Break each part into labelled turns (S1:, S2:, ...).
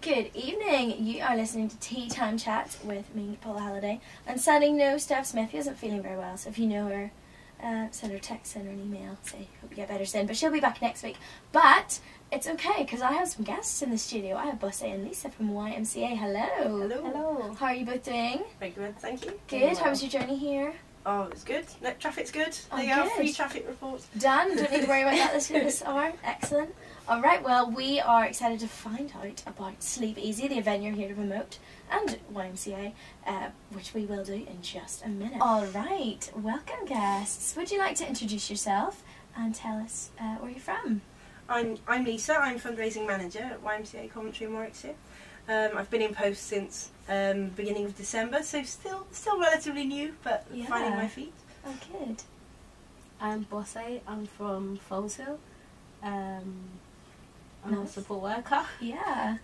S1: Good evening. You are listening to Tea Time Chat with me, Paula Halliday, and sadly no Steph Smith, who isn't feeling very well, so if you know her, send her a text, send her an email, say hope you get better soon, but she'll be back next week. But it's okay, because I have some guests in the studio. I have Bose and Lisa from YMCA. Hello.
S2: Hello.
S1: Hello. How are you both doing?
S2: Very good, thank you.
S1: Good.
S2: Well.
S1: How was your journey here?
S2: Oh, it's good. No, traffic's good.
S1: Oh,
S2: There you are,
S1: good.
S2: free traffic report.
S1: Done. Don't need to worry about that this hour. Excellent. Alright, well, we are excited to find out about Sleep Easy, the event you're here to promote, and YMCA, which we will do in just a minute. Alright, welcome guests. Would you like to introduce yourself and tell us where you're from?
S2: I'm Lisa. I'm fundraising manager at YMCA Coventry in Warwickshire. I've been in post since beginning of December, so still relatively new, but finding my feet.
S1: Oh, good.
S3: I'm Bose. I'm from Foleshill. I'm a support worker.
S1: Yeah.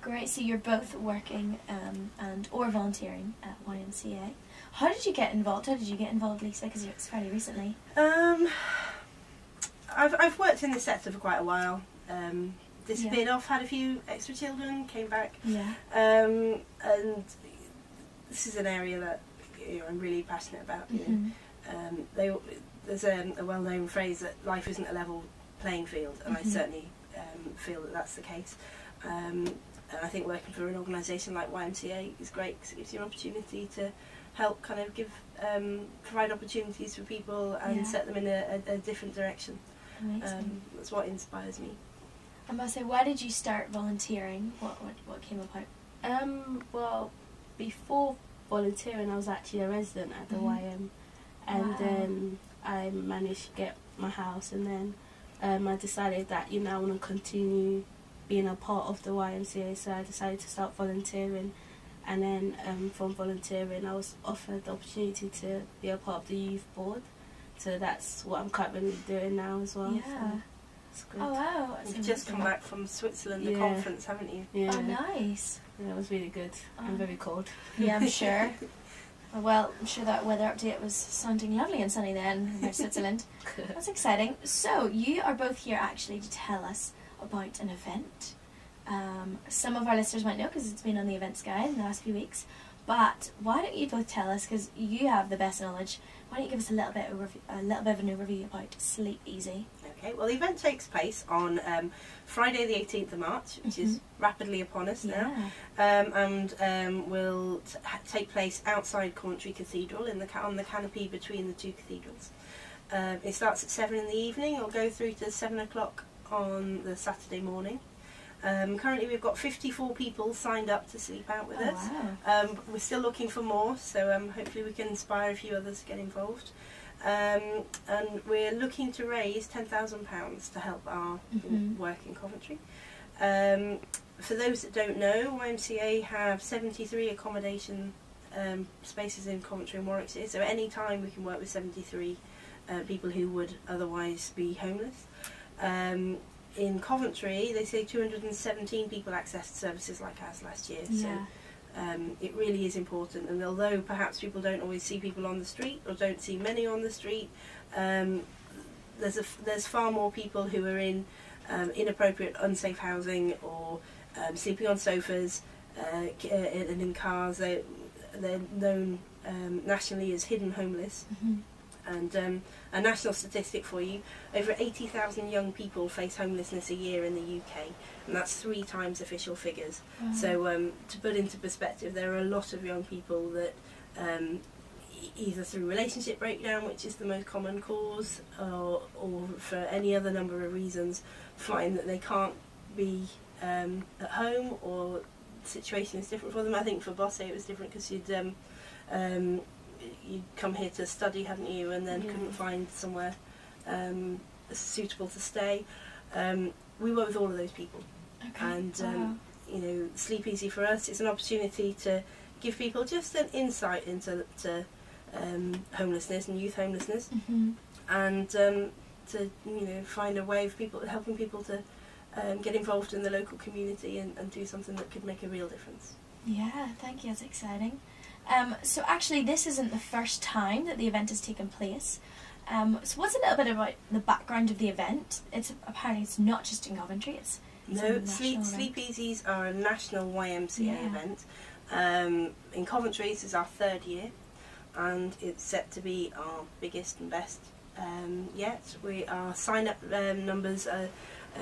S1: Great. So you're both working or volunteering at YMCA. How did you get involved? How did you get involved, Lisa? Because it's fairly recently.
S2: I've worked in the sector for quite a while. Disappeared off, had a few extra children, came back.
S1: Yeah.
S2: And this is an area that I'm really passionate about. There's a well-known phrase that life isn't a level playing field, and I certainly feel that that's the case. And I think working for an organisation like YMCA is great because it gives you an opportunity to help kind of provide opportunities for people and set them in a different direction.
S1: Amazing.
S2: That's what inspires me.
S1: I must say, why did you start volunteering? What came about?
S3: Well, before volunteering, I was actually a resident at the YM, and then I managed to get my house, and then I decided that I want to continue being a part of the YMCA, so I decided to start volunteering, and then from volunteering I was offered the opportunity to be a part of the youth board, so that's what I'm currently doing now as well.
S1: Yeah.
S3: So it's good.
S1: Oh wow.
S2: You've just come back from Switzerland, the conference, haven't you?
S3: Yeah.
S1: Oh nice.
S3: Yeah, it was really good and very cold.
S1: Yeah, I'm sure. Well, I'm sure that weather update was sounding lovely and sunny then in Switzerland. That's exciting. So, you are both here actually to tell us about an event. Some of our listeners might know because it's been on the events guide in the last few weeks. But why don't you both tell us, because you have the best knowledge, why don't you give us a little bit of an overview about Sleep Easy?
S2: Okay, well the event takes place on Friday the 18th of March, which is rapidly upon us now, and will take place outside Coventry Cathedral on the canopy between the two cathedrals. It starts at 7 in the evening. It'll go through to 7 o'clock on the Saturday morning. Currently we've got 54 people signed up to sleep out with us.
S1: Wow.
S2: We're still looking for more, so hopefully we can inspire a few others to get involved. And we're looking to raise £10,000 to help our work in Coventry. For those that don't know, YMCA have 73 accommodation spaces in Coventry and Warwickshire, so at any time we can work with 73 people who would otherwise be homeless. In Coventry, they say 217 people accessed services like ours last year, so it really is important. And although perhaps people don't always see people on the street, or don't see many on the street, there's far more people who are in inappropriate, unsafe housing, or sleeping on sofas and in cars. They're known nationally as hidden homeless. And a national statistic for you, over 80,000 young people face homelessness a year in the UK, and that's 3 times official figures. So to put into perspective, there are a lot of young people that either through relationship breakdown, which is the most common cause, or for any other number of reasons, find that they can't be at home, or the situation is different for them. I think for Bose it was different because you'd come here to study, hadn't you, and then couldn't find somewhere suitable to stay. We work with all of those people, and Sleep Easy for us is an opportunity to give people just an insight into homelessness and youth homelessness, and to find a way of helping people to get involved in the local community and do something that could make a real difference.
S1: Yeah, thank you. That's exciting. So actually this isn't the first time that the event has taken place. So what's a little bit about the background of the event? Apparently it's not just in Coventry, it's
S2: No, Sleep Easies are a national YMCA event. In Coventry, this is our 3rd year, and it's set to be our biggest and best yet. Our sign-up numbers are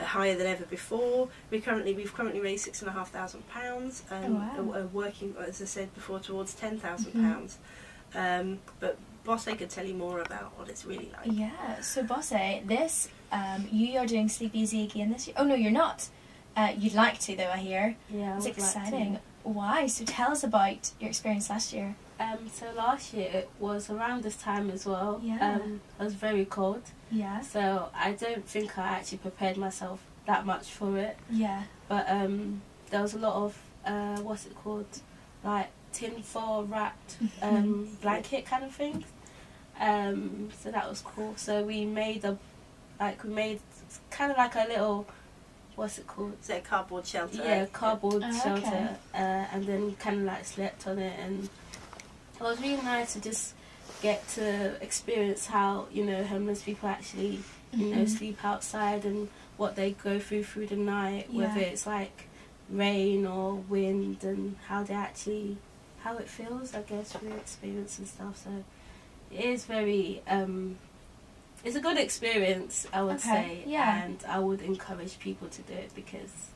S2: higher than ever before. We've currently raised £6,500, are working, as I said before, towards £10,000. But Bose could tell you more about what it's really like.
S1: Yeah, so Bose, this, you are doing Sleep Easy again this year. Oh no, you're not. You'd like to though, I hear.
S3: Yeah,
S1: it's exciting.
S3: Like
S1: Why? So tell us about your experience last year.
S3: So last year it was around this time as well.
S1: Yeah.
S3: It was very cold.
S1: Yeah.
S3: So I don't think I actually prepared myself that much for it.
S1: Yeah.
S3: But there was a lot of what's it called, like tinfoil wrapped blanket kind of thing. So that was cool. So we made kind of like a little, what's it called?
S2: Is it a cardboard shelter?
S3: Yeah, cardboard shelter.
S1: Okay.
S3: And then kind of like slept on it, and it was really nice to just get to experience how, you know, homeless people actually, you know, sleep outside and what they go through the night, whether it's like rain or wind, and how it feels, I guess, through experience and stuff. So it is very, it's a good experience, I would say, and I would encourage people to do it because,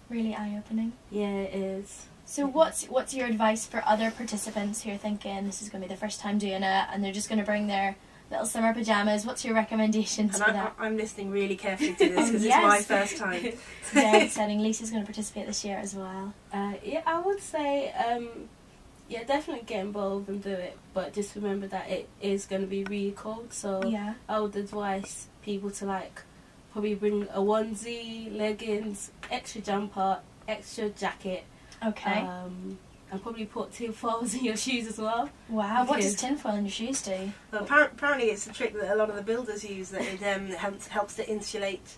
S1: really eye-opening.
S3: Yeah, it is.
S1: So what's your advice for other participants who are thinking this is going to be the first time doing it and they're just going to bring their little summer pyjamas? What's your recommendations for that?
S2: I'm listening really carefully to this because it's my first time.
S1: It's very exciting. Lisa's going to participate this year as well.
S3: Yeah, I would say, yeah, definitely get involved and do it, but just remember that it is going to be really cold, so I would advise people to like probably bring a onesie, leggings, extra jumper, extra jacket.
S1: Okay.
S3: And probably put tinfoils in your shoes as well.
S1: Wow, what does tinfoil in your shoes do?
S2: Well, apparently it's a trick that a lot of the builders use, that it helps to insulate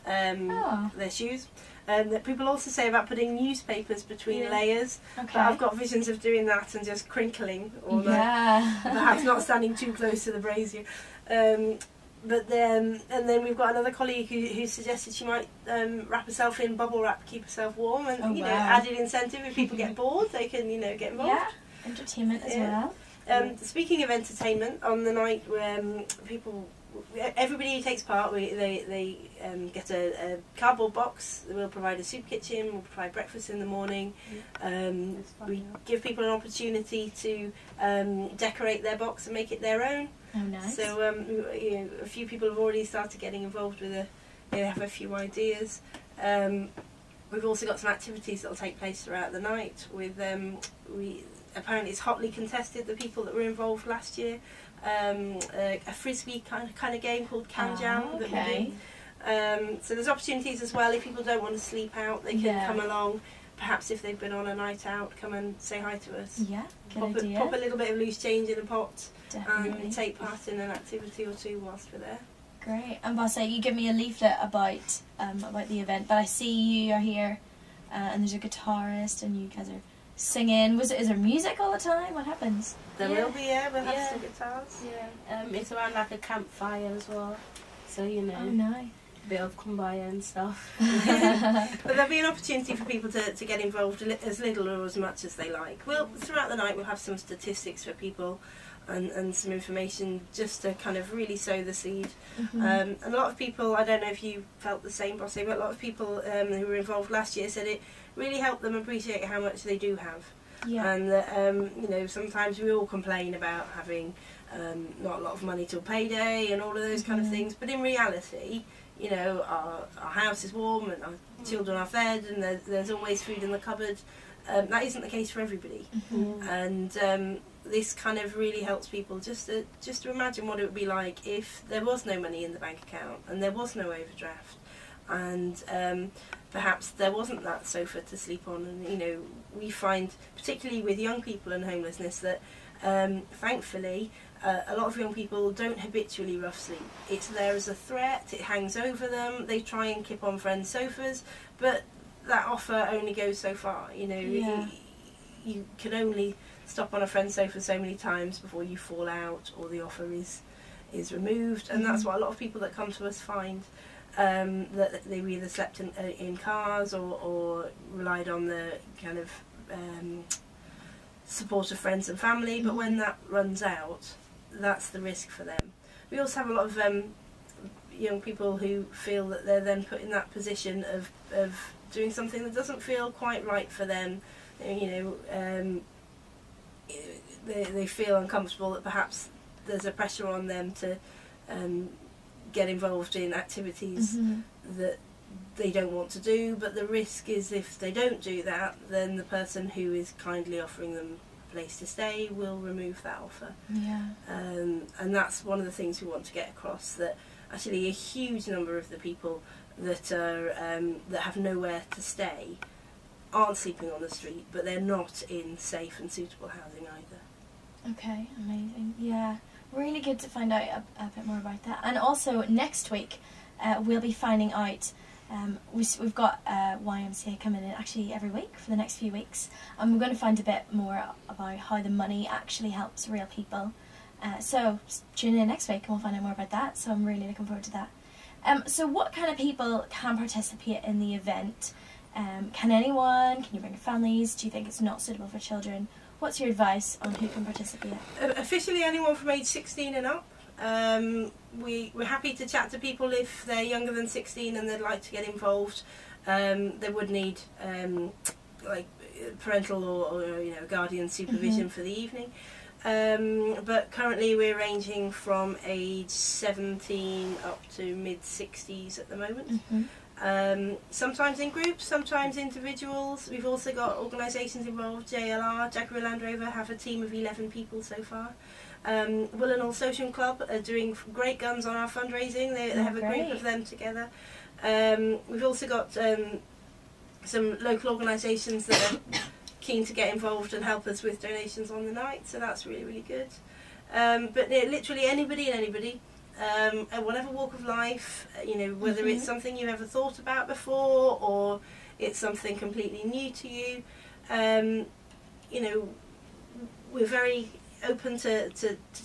S2: their shoes. That people also say about putting newspapers between layers.
S1: Okay.
S2: But I've got visions of doing that and just crinkling, or perhaps not standing too close to the brazier. But then, and then we've got another colleague who suggested she might wrap herself in bubble wrap to keep herself warm, and you know, added incentive if people get bored, they can, you know, get involved.
S1: Yeah, entertainment as well.
S2: Speaking of entertainment, on the night where everybody who takes part, they get a cardboard box. We'll provide a soup kitchen. We'll provide breakfast in the morning. We give people an opportunity to decorate their box and make it their own.
S1: Oh, nice.
S2: So you know, a few people have already started getting involved with they have a few ideas. We've also got some activities that will take place throughout the night. With apparently it's hotly contested, the people that were involved last year. A frisbee kind of game called Can Jam.
S1: Okay.
S2: So there's opportunities as well. If people don't want to sleep out, they can come along. Perhaps if they've been on a night out, come and say hi to us.
S1: Yeah, good idea.
S2: Pop a little bit of loose change in a pot.
S1: Definitely.
S2: And take part in an activity or two whilst we're there.
S1: Great. And Bose, you give me a leaflet about the event, but I see you are here, and there's a guitarist, and you guys are singing. Is there music all the time? What happens?
S2: There will be, we'll have some guitars.
S3: Yeah, it's around like a campfire as well, so you know.
S1: Oh, nice.
S3: A bit of kumbaya and stuff.
S2: But there'll be an opportunity for people to get involved as little or as much as they like. Throughout the night we'll have some statistics for people and some information just to kind of really sow the seed. And a lot of people, I don't know if you felt the same, Bose, but a lot of people who were involved last year said it really helped them appreciate how much they do have.
S1: Yeah.
S2: And that, you know, sometimes we all complain about having not a lot of money till payday and all of those kind of things, but in reality, you know, our house is warm and our children are fed and there's always food in the cupboard. That isn't the case for everybody. And this kind of really helps people just to imagine what it would be like if there was no money in the bank account and there was no overdraft, and perhaps there wasn't that sofa to sleep on. And you know, we find, particularly with young people and homelessness, that thankfully a lot of young people don't habitually rough sleep. It's there as a threat, it hangs over them, they try and kip on friends' sofas, but that offer only goes so far. You know, you can only stop on a friend's sofa so many times before you fall out or the offer is removed, and that's what a lot of people that come to us find. that they've either slept in cars or relied on the kind of support of friends and family, but when that runs out, that's the risk for them. We also have a lot of young people who feel that they're then put in that position of doing something that doesn't feel quite right for them. They feel uncomfortable, that perhaps there's a pressure on them to get involved in activities that they don't want to do, but the risk is if they don't do that, then the person who is kindly offering them a place to stay will remove that offer. And that's one of the things we want to get across, that actually a huge number of the people that are that have nowhere to stay aren't sleeping on the street, but they're not in safe and suitable housing either.
S1: Okay, amazing. Yeah, really good to find out a bit more about that. And also next week we'll be finding out, we've got YMCA coming in actually every week for the next few weeks, and we're going to find a bit more about how the money actually helps real people. So tune in next week and we'll find out more about that, so I'm really looking forward to that. So what kind of people can participate in the event? Can anyone? Can you bring your families? Do you think it's not suitable for children? What's your advice on who can participate?
S2: Officially anyone from age 16 and up. We're happy to chat to people if they're younger than 16 and they'd like to get involved. They would need like parental or guardian supervision for the evening. But currently we're ranging from age 17 up to mid-60s at the moment. Sometimes in groups, sometimes individuals. We've also got organisations involved. JLR, Jaguar Land Rover, have a team of 11 people so far. Willenhall Social Club are doing great guns on our fundraising. They have a group of them together. We've also got some local organisations that are keen to get involved and help us with donations on the night, so that's really, really good. But literally anybody and anybody, at whatever walk of life, whether it's something you've ever thought about before or it's something completely new to you, we're very open to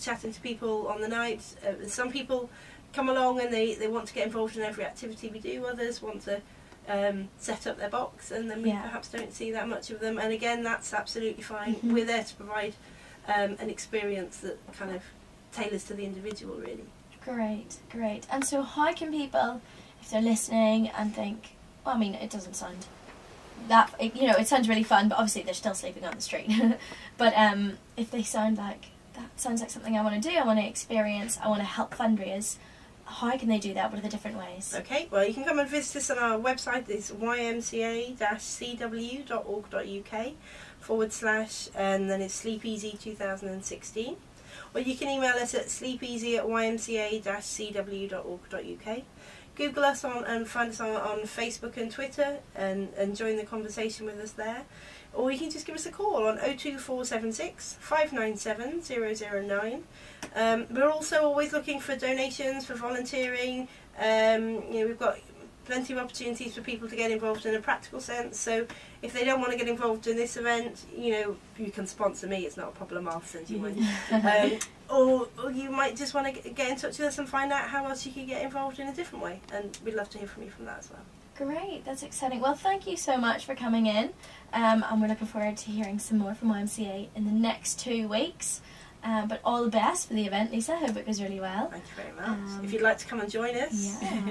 S2: chatting to people on the night. Some people come along and they want to get involved in every activity we do. Others want to set up their box, and then we perhaps don't see that much of them, and again that's absolutely fine. We're there to provide an experience that kind of tailors to the individual, really. Great. And so how can people, if they're listening and think, well, I mean, it doesn't sound that, it sounds really fun, but obviously they're still sleeping on the street, but if they sound like, that sounds like something I want to do, I want to experience, I want to help fundraise, how can they do that? What are the different ways? Okay, well, you can come and visit us on our website. It's ymca-cw.org.uk / and then it's Sleepeasy 2016. Or you can email us at sleepeasy@ymca-cw.org.uk. Google us and find us on Facebook and Twitter and join the conversation with us there. Or you can just give us a call on 02476 597 009. We're also always looking for donations, for volunteering. We've got plenty of opportunities for people to get involved in a practical sense. So if they don't want to get involved in this event, you can sponsor me. It's not a problem. I'll send you money. Or you might just want to get in touch with us and find out how else you can get involved in a different way. And we'd love to hear from you from that as well. Great, that's exciting. Well, thank you so much for coming in, and we're looking forward to hearing some more from YMCA in the next 2 weeks. But all the best for the event, Lisa. I hope it goes really well. Thank you very much. If you'd like to come and join us. Yeah.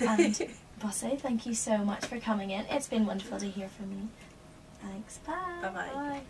S2: And Bose, thank you so much for coming in. It's been wonderful to hear from you. Thanks. Bye. Bye-bye. Bye.